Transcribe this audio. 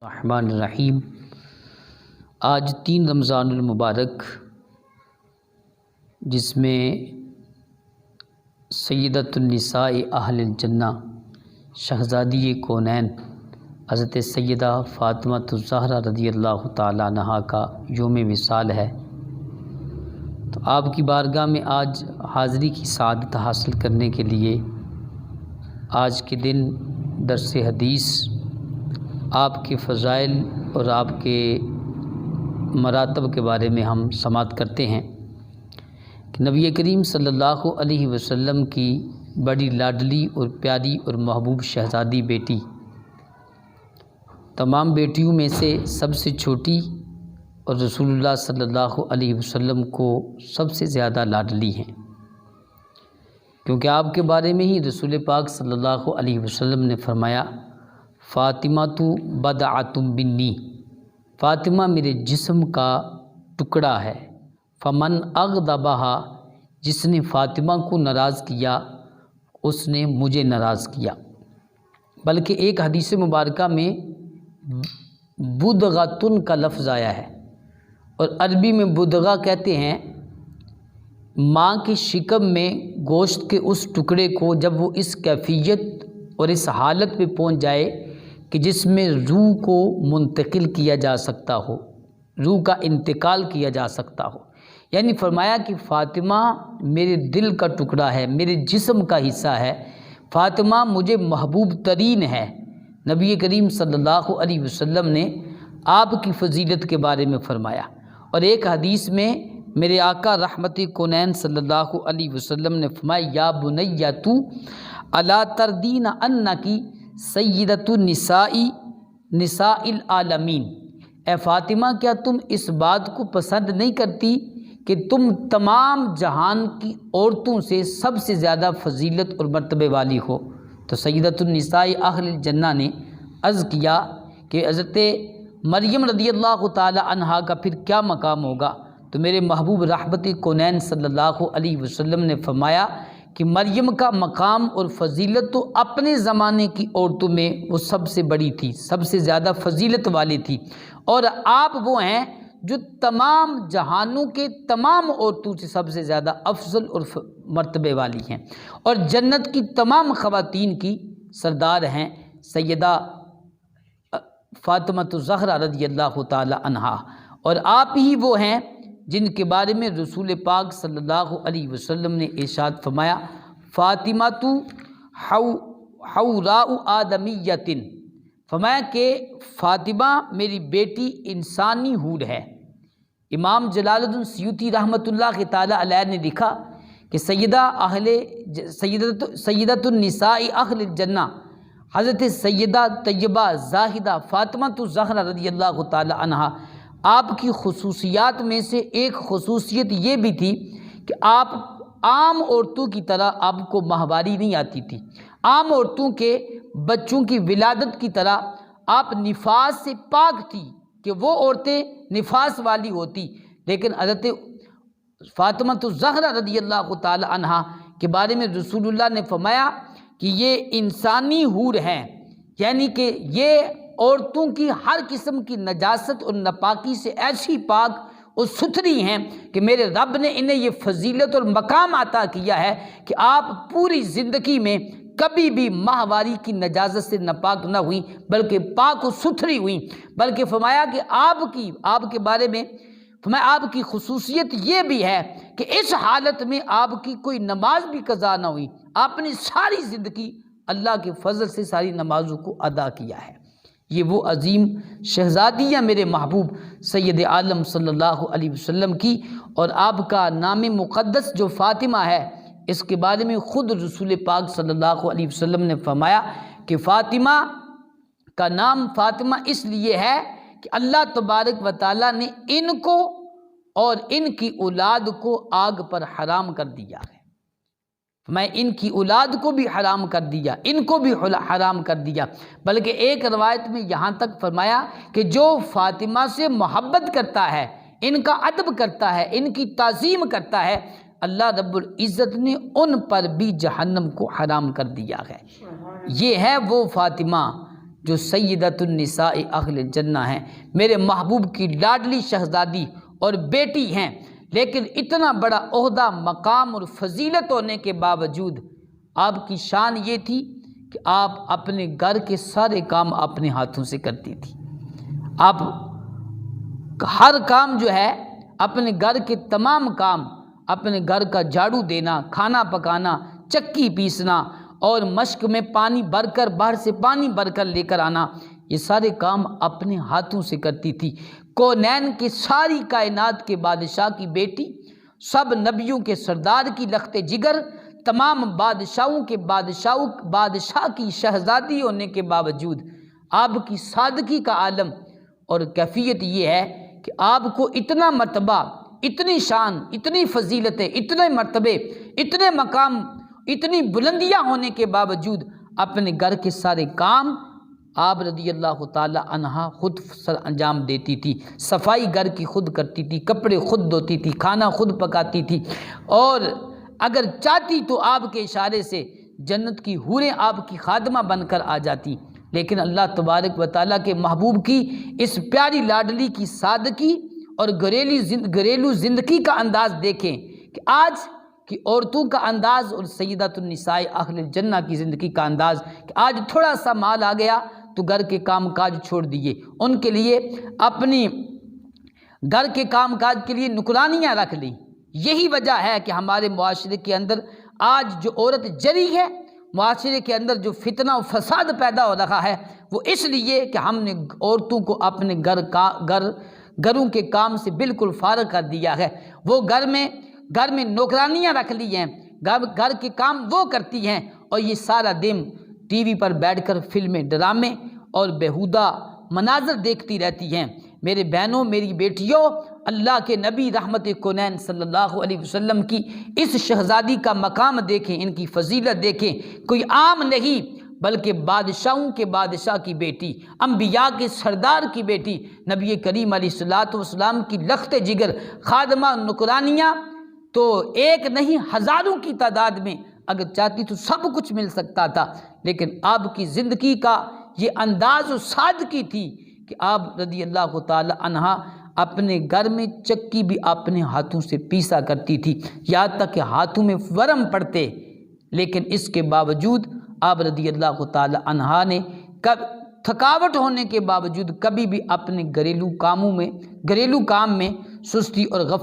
الرحمن الرحیم۔ آج 3 رمضان المبارک، جس میں سیدۃ النساء اہل الجنہ شہزادی کونین حضرت سیدہ فاطمہ الزہرا رضی اللہ تعالیٰ عنہا کا یوم وصال ہے، تو آپ کی بارگاہ میں آج حاضری کی سعادت حاصل کرنے کے لیے آج کے دن درس حدیث، آپ کے فضائل اور آپ کے مراتب کے بارے میں ہم سماعت کرتے ہیں کہ نبی کریم صلی اللہ علیہ وسلم کی بڑی لاڈلی اور پیاری اور محبوب شہزادی بیٹی، تمام بیٹیوں میں سے سب سے چھوٹی اور رسول اللہ صلی اللہ علیہ وسلم کو سب سے زیادہ لاڈلی ہیں، کیونکہ آپ کے بارے میں ہی رسول پاک صلی اللہ علیہ وسلم نے فرمایا، فاطمہ تو بدعۃ منی، فاطمہ میرے جسم کا ٹکڑا ہے، فمن اغضبہا، جس نے فاطمہ کو ناراض کیا اس نے مجھے ناراض کیا۔ بلکہ ایک حدیث مبارکہ میں بدغۃن کا لفظ آیا ہے، اور عربی میں بدغہ کہتے ہیں ماں کی شکم میں گوشت کے اس ٹکڑے کو جب وہ اس کیفیت اور اس حالت پہ پہنچ جائے کہ جس میں روح کو منتقل کیا جا سکتا ہو، روح کا انتقال کیا جا سکتا ہو، یعنی فرمایا کہ فاطمہ میرے دل کا ٹکڑا ہے، میرے جسم کا حصہ ہے، فاطمہ مجھے محبوب ترین ہے۔ نبی کریم صلی اللہ علیہ وسلم نے آپ کی فضیلت کے بارے میں فرمایا، اور ایک حدیث میں میرے آقا رحمت کونین صلی اللہ علیہ وسلم نے فرمایا، یا بنیہ تو الا تردین انکی سیدۃ نساء العالمین، اے فاطمہ کیا تم اس بات کو پسند نہیں کرتی کہ تم تمام جہان کی عورتوں سے سب سے زیادہ فضیلت اور مرتبے والی ہو؟ تو سیدۃ النساء اہل الجنہ نے عرض کیا کہ حضرت مریم رضی اللہ تعالی عنہا کا پھر کیا مقام ہوگا؟ تو میرے محبوب رحمت کونین صلی اللہ علیہ وسلم نے فرمایا کہ مریم کا مقام اور فضیلت تو اپنے زمانے کی عورتوں میں وہ سب سے بڑی تھی، سب سے زیادہ فضیلت والی تھی، اور آپ وہ ہیں جو تمام جہانوں کے تمام عورتوں سے سب سے زیادہ افضل اور مرتبے والی ہیں، اور جنت کی تمام خواتین کی سردار ہیں سیدہ فاطمہ الزہرا رضی اللہ تعالی عنہا، اور آپ ہی وہ ہیں جن کے بارے میں رسول پاک صلی اللہ علیہ وسلم نے ارشاد فرمایا، فاطمہ تو حوراء آدمیۃ، فرمایا کہ فاطمہ میری بیٹی انسانی حور ہے۔ امام جلال الدین سیوطی رحمۃ اللہ تعالی علیہ نے لکھا کہ سیدۃ النساء اہل الجنہ حضرت سیدہ طیبہ زاہدہ فاطمہ الزہرا رضی اللہ تعالی عنہا، آپ کی خصوصیات میں سے ایک خصوصیت یہ بھی تھی کہ آپ عام عورتوں کی طرح آپ کو ماہواری نہیں آتی تھی، عام عورتوں کے بچوں کی ولادت کی طرح آپ نفاس سے پاک تھی کہ وہ عورتیں نفاس والی ہوتی، لیکن حضرت فاطمہ الزہرا رضی اللہ تعالی عنہا کے بارے میں رسول اللہ نے فرمایا کہ یہ انسانی حور ہیں، یعنی کہ یہ عورتوں کی ہر قسم کی نجاست اور ناپاکی سے ایسی پاک اور ستھری ہیں کہ میرے رب نے انہیں یہ فضیلت اور مقام عطا کیا ہے کہ آپ پوری زندگی میں کبھی بھی ماہواری کی نجاست سے ناپاک نہ ہوئیں، بلکہ پاک و ستھری ہوئیں۔ بلکہ فرمایا کہ آپ کے بارے میں فرمایا آپ کی خصوصیت یہ بھی ہے کہ اس حالت میں آپ کی کوئی نماز بھی قضا نہ ہوئی، آپ نے ساری زندگی اللہ کے فضل سے ساری نمازوں کو ادا کیا ہے۔ یہ وہ عظیم شہزادیاں میرے محبوب سید عالم صلی اللہ علیہ وسلم کی، اور آپ کا نام مقدس جو فاطمہ ہے، اس کے بارے میں خود رسول پاک صلی اللہ علیہ وسلم نے فرمایا کہ فاطمہ کا نام فاطمہ اس لیے ہے کہ اللہ تبارک و تعالیٰ نے ان کو اور ان کی اولاد کو آگ پر حرام کر دیا ہے۔ میں ان کی اولاد کو بھی حرام کر دیا، ان کو بھی حرام کر دیا، بلکہ ایک روایت میں یہاں تک فرمایا کہ جو فاطمہ سے محبت کرتا ہے، ان کا ادب کرتا ہے، ان کی تعظیم کرتا ہے، اللہ رب العزت نے ان پر بھی جہنم کو حرام کر دیا ہے۔ یہ ہے وہ فاطمہ جو سیدۃ النساء اہل الجنہ ہیں، میرے محبوب کی لاڈلی شہزادی اور بیٹی ہیں، لیکن اتنا بڑا عہدہ، مقام اور فضیلت ہونے کے باوجود آپ کی شان یہ تھی کہ آپ اپنے گھر کے سارے کام اپنے ہاتھوں سے کرتی تھی۔ آپ ہر کام جو ہے، اپنے گھر کے تمام کام، اپنے گھر کا جھاڑو دینا، کھانا پکانا، چکی پیسنا اور مشک میں پانی بھر کر، باہر سے پانی بھر کر لے کر آنا، یہ سارے کام اپنے ہاتھوں سے کرتی تھی۔ کونین کی ساری کائنات کے بادشاہ کی بیٹی، سب نبیوں کے سردار کی لخت جگر، تمام بادشاہوں کے بادشاہ کی شہزادی ہونے کے باوجود آپ کی سادگی کا عالم اور کیفیت یہ ہے کہ آپ کو اتنا مرتبہ، اتنی شان، اتنی فضیلتیں، اتنے مرتبے، اتنے مقام، اتنی بلندیاں ہونے کے باوجود اپنے گھر کے سارے کام آپ رضی اللہ تعالی عنہا خود سر انجام دیتی تھی۔ صفائی گھر کی خود کرتی تھی، کپڑے خود دھوتی تھی، کھانا خود پکاتی تھی، اور اگر چاہتی تو آپ کے اشارے سے جنت کی حوریں آپ کی خادمہ بن کر آ جاتی۔ لیکن اللہ تبارک و تعالیٰ کے محبوب کی اس پیاری لاڈلی کی سادگی اور گھریلو زندگی کا انداز دیکھیں کہ آج کی عورتوں کا انداز اور سیدۃ النساء اہل الجنہ کی زندگی کا انداز کہ آج تھوڑا سا مال آ گیا تو گھر کے کام کاج چھوڑ دیے، ان کے لیے اپنی گھر کے کام کاج کے لیے نکرانیاں رکھ لیں۔ یہی وجہ ہے کہ ہمارے معاشرے کے اندر آج جو عورت جری ہے، معاشرے کے اندر جو فتنہ و فساد پیدا ہو رہا ہے، وہ اس لیے کہ ہم نے عورتوں کو اپنے گھروں کے کام سے بالکل فارغ کر دیا ہے۔ وہ گھر میں نوکرانیاں رکھ لی ہیں، گھر کے کام وہ کرتی ہیں، اور یہ سارا دن ٹی وی پر بیٹھ کر فلمیں، ڈرامے اور بیہودہ مناظر دیکھتی رہتی ہیں۔ میرے بہنوں، میری بیٹیوں، اللہ کے نبی رحمت کونین صلی اللہ علیہ وسلم کی اس شہزادی کا مقام دیکھیں، ان کی فضیلت دیکھیں، کوئی عام نہیں بلکہ بادشاہوں کے بادشاہ کی بیٹی، انبیاء کے سردار کی بیٹی، نبی کریم علیہ الصلوۃ والسلام کی لخت جگر، خادمہ، نکرانیاں تو ایک نہیں ہزاروں کی تعداد میں، اگر چاہتی تو سب کچھ مل سکتا تھا، لیکن آپ کی زندگی کا یہ انداز و سادگی تھی کہ آپ رضی اللہ تعالی عنہا اپنے گھر میں چکی بھی اپنے ہاتھوں سے پیسا کرتی تھی، یہاں تک کہ ہاتھوں میں ورم پڑتے، لیکن اس کے باوجود آپ رضی اللہ تعالی عنہا نے تھکاوٹ ہونے کے باوجود کبھی بھی اپنے گھریلو کام میں سستی اور غفلت